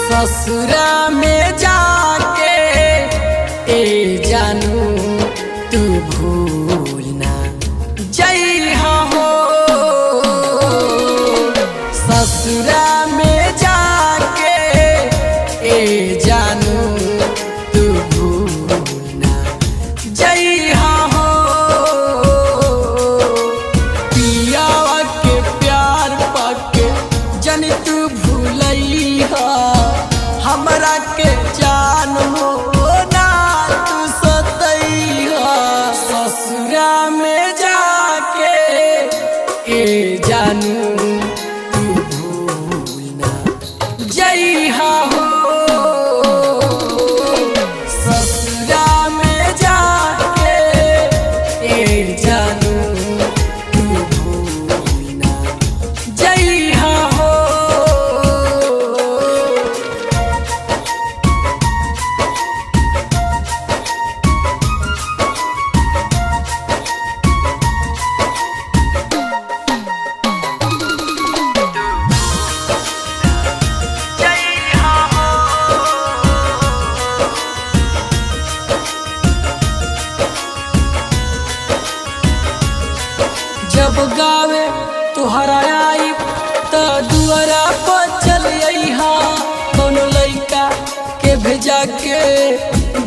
ससुरा में जाके ए जानू तू भूलना जइहा हो। ससुरा में जाके ए जानू तू भूलना जइहा हो। पियावा के प्यार पाके जन तू भूलइहा हमरा के जान हो ना तू सतइहा। ससुरा में जाके ए जानू तू भूलना जइहा हो। ससुरा में जाके ए जानू तू भूलना जइहा हो। जब गावे तुहरा आई त दुआरा पर चल अइहा। कोनो लइका के भेजा के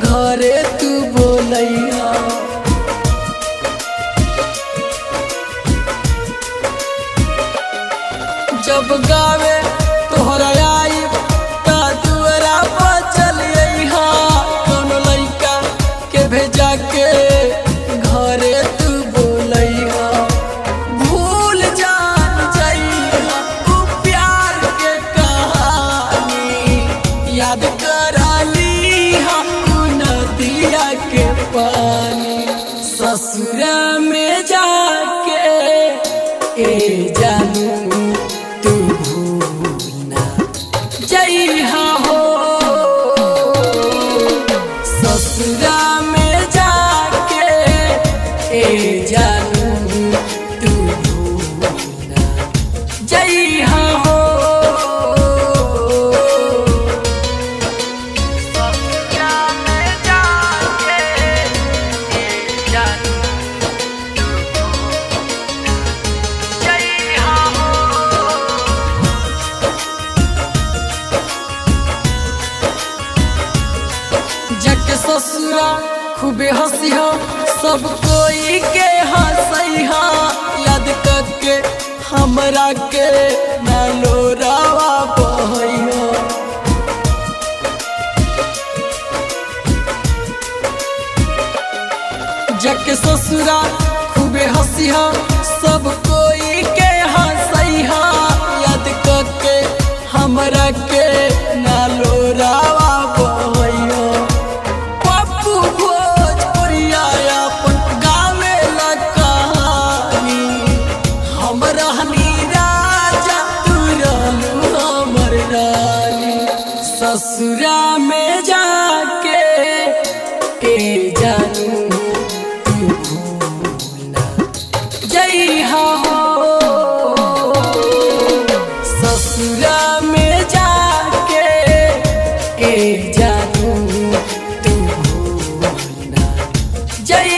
घरे तू बोलइहा। जब गावे तुहरा आई त दुआरा पर चल अइहा। कोनो लइका के भेजा के घरे तू बोलइहा। भूल जान जइहा उ प्यार के कहानी, याद करालीहा उ नदिया के पानी। ससुरा में जाके ए जानू तू भूलना जइहा हो। ससुरा में जाके ए जानू तू भूलना जइहा हो। ससुरा में जाके ए जानू तू भूलना जइहा हो। जग ससुरा खूबे हंसिहा सब कोई के हंसइहा। याद करके हमरा के ना लोरावा बहइहा। जग ससुरा खूबे हंसिहा सब कोई के हंसइहा। याद करके हमरा के ना लोरावा बहइहा। पप्पू भोजपुरिया अपन गावेला कहानी, हम रहनी राजा तू रहलू हमर रानी। ससुरा में जाके ए जानू तू भूलना जइहा हो। ससुरा में जाके ए जानू तू भूलना जइहा।